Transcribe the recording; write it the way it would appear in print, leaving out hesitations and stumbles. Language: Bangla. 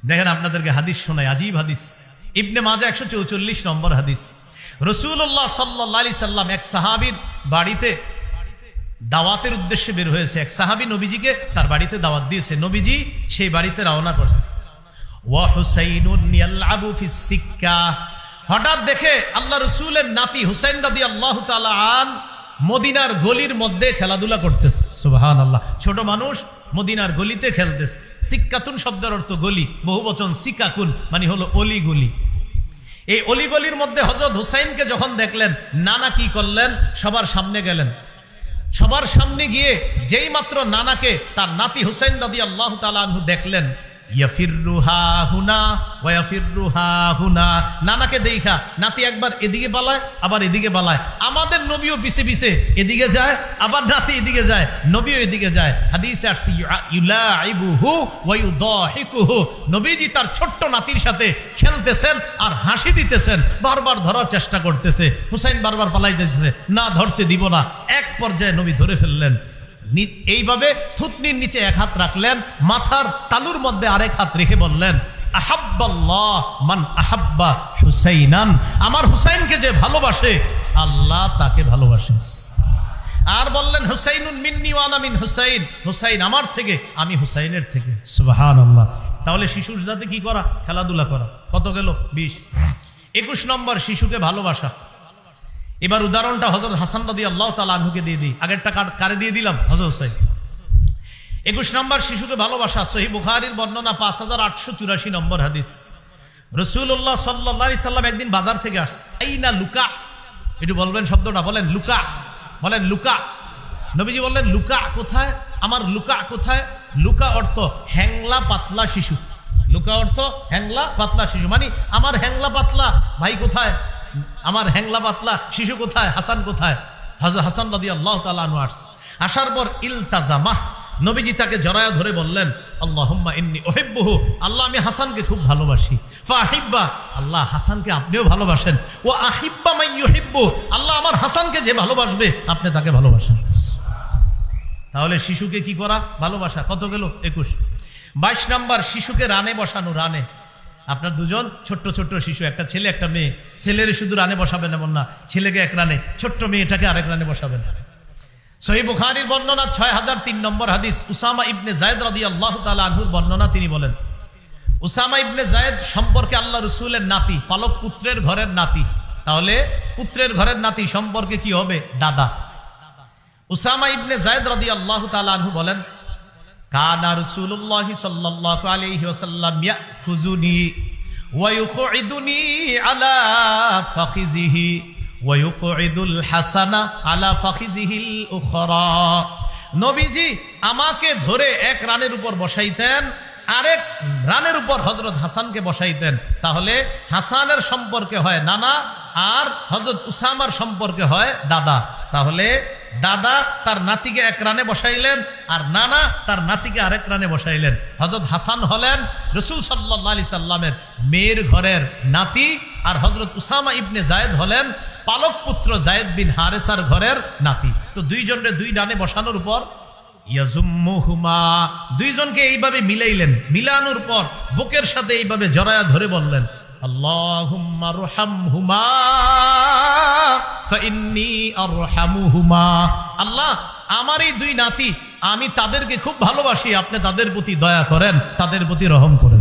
দেখেন আপনাদেরকে হাদিস শোনায়, আজীব হাদিস। ইবনে মাজাহ 144 নম্বর হাদিস। রাসূলুল্লাহ সাল্লাল্লাহু আলাইহি সাল্লাম এক সাহাবীর বাড়িতে দাওয়াতের উদ্দেশ্যে বের হয়েছে। এক সাহাবী নবীজিকে তার বাড়িতে দাওয়াত দিয়েছে। নবীজি সেই বাড়িতে রওনা করছে। ওয়া হুসাইনুন ইয়ালআবু ফিস সিক্কাহ, হঠাৎ দেখে আল্লাহ রাসূলের নাতি হুসাইন রাদিয়াল্লাহু তাআলা আন মদিনার গলির মধ্যে খেলাধুলা করতেছে। সুবহানাল্লাহ, ছোট মানুষ মদিনার গলিতে খেলতেছে। সিক্কাতুন শব্দের অর্থ গলি, বহুবচন সিকাকুন মানে হলো অলি গলি। এই অলি গলির মধ্যে হযরত হুসাইনকে যখন দেখলেন, নানা কি করলেন, সবার সামনে গেলেন। সবার সামনে গিয়ে যেই মাত্র নানাকে তার নাতি হুসাইন রাদিয়াল্লাহু তাআলা আনহু দেখলেন, ইয়াফিরুহা হুনা ওয়া ইয়াফিরুহা হুনা, নানাকে দেখা নাতি একবার এদিকে পালায় আবার এদিকে পালায়। আমাদের নবীও পিছে পিছে এদিকে যায়, আবার নাতি এদিকে যায়, নবীও এদিকে যায়। হাদিসে আসছে ইউলাইবুহু ওয়া ইউদাহিকুহু, নবীজি তার ছোট্ট নাতির সাথে খেলতেছেন আর হাসি দিতেছেন, বারবার ধরার চেষ্টা করতেছে। হুসাইন বারবার পালাই যাচ্ছে, না ধরতে দিব না। এক পর্যায়ে নবী ধরে ফেললেন। এইভাবে থুতনির নিচে এক হাত রাখলেন, মাথার তালুর মধ্যে আরেক হাত রেখে বললেন, আহাব্বাল্লাহ মান আহাব্বা হুসাইনান, আমার হুসাইনকে যে ভালোবাসে আল্লাহ তাকে ভালোবাসে। আর বললেন, হুসাইনুন মিন্নি ওয়া আনা মিন হুসাইন, হুসাইন আমার থেকে, আমি হুসাইনের থেকে। সুবহানাল্লাহ। তাহলে শিশুর সাথে কি করা? খেলাধুলা করা। কত গেল? 20। 21 নম্বর, শিশুকে ভালোবাসা। এবার উদাহরণটা হযরত হাসান রাদিয়াল্লাহু তাআলা আনহুকে দিয়ে দিই। আগেরটা কারে দিয়ে দিলাম? হযরত হুসাইন। 21 নম্বর, শিশুকে ভালোবাসা। সহিহ বুখারীর বর্ণনা 5884 নম্বর হাদিস। রাসূলুল্লাহ সাল্লাল্লাহু আলাইহি সাল্লাম একদিন বাজার থেকে আসছে। আইনা লুকা, একটু বলবেন শব্দটা, বলেন লুকা, বলেন লুকা। নবীজি বললেন, লুকা কোথায়? আমার লুকা কোথায়? লুকা অর্থ হ্যাংলা পাতলা শিশু। লুকা অর্থ হ্যাংলা পাতলা শিশু, মানে আমার হ্যাংলা পাতলা ভাই কোথায়? আমার হ্যাংলা পাতলা শিশু কোথায়? হাসান কোথায়? হযরত হাসান রাদিয়াল্লাহু তাআলা আনহু আসছে। আসার পর ইলতাজামাহ, নবীজি তাকে জড়ায়া ধরে বললেন, আল্লাহুম্মা ইন্নী উহিব্বুহু, আল্লাহ আমি হাসানকে খুব ভালোবাসি। ফাহিব্বা, আল্লাহ হাসানকে আপনিও ভালোবাসেন। ওয়া আহিব্বা মান ইউহিব্বু, আল্লাহ আমার হাসানকে যে ভালোবাসবে আপনি তাকে ভালোবাসেন। তাহলে শিশুকে কি করা? ভালোবাসা। কত গেল? 21। 22 নাম্বার, শিশুকে রানে বসানো। রানে আপনার দুজন ছোট্ট ছোট্ট শিশু, একটা ছেলে একটা মেয়ে। ছেলের শুধু রানে বসাবেন এমন না, ছেলেকে এক রানে, ছোট্ট মেয়েটাকে আরেক রানে বসাবেন। সহিহ বুখারীর বর্ণনা 6003 নম্বর হাদিস। উসামা ইবনে যায়েদ রাদিয়াল্লাহু তাআলা আনহুর বর্ণনা, তিনি বলেন, উসামা ইবনে যায়েদ সম্পর্কে আল্লাহ রাসূলের নাতি, পালক পুত্রের ঘরের নাতি। তাহলে পুত্রের ঘরের নাতি সম্পর্কে কি হবে? দাদা। উসামা ইবনে যায়েদ রাদিয়াল্লাহু তাআলা আনহু বলেন, কানা রাসূলুল্লাহ সাল্লাল্লাহু আলাইহি ওয়াসাল্লাম ইয়াখুযুনি ওয়া ইউকঈদুনি আলা ফাখিযিহি ওয়া ইউকঈদুল হাসানা আলা ফাখিযিহিল উখরা। নবীজি আমাকে ধরে এক রানের উপর বসাইতেন, আরেক রানের উপর হযরত হাসানকে বসাইতেন। তাহলে হাসানের সম্পর্কে হয় নানা, আর হযরত উসামার সম্পর্কে হয় দাদা। তাহলে দাদা তার নাতিকে এক রানে বসাইলেন, আর নানা তার নাতিকে আরেক রানে বসাইলেন। হযরত হাসান হলেন রাসূল সাল্লাল্লাহু আলাইহি সাল্লামের মেয়ের ঘরের নাতি, আর হযরত উসামা ইবনে যায়েদ হলেন পালক পুত্র যায়েদ বিন হারেসার ঘরের নাতি। তো দুইজনের দুই ডানে বসানোর উপর ইয়াজুম্মুহুমা, দুইজনকে এইভাবে মিলাইলেন। মিলানোর পর বুকের সাথে এইভাবে জড়ায়া ধরে বললেন, আল্লাহুম্মা আরহামহুমা ফাইন্নী আরহামুহুমা, আল্লাহ আমার এই দুই নাতি, আমি তাদেরকে খুব ভালোবাসি, আপনি তাদের প্রতি দয়া করেন, তাদের প্রতি রহম করেন।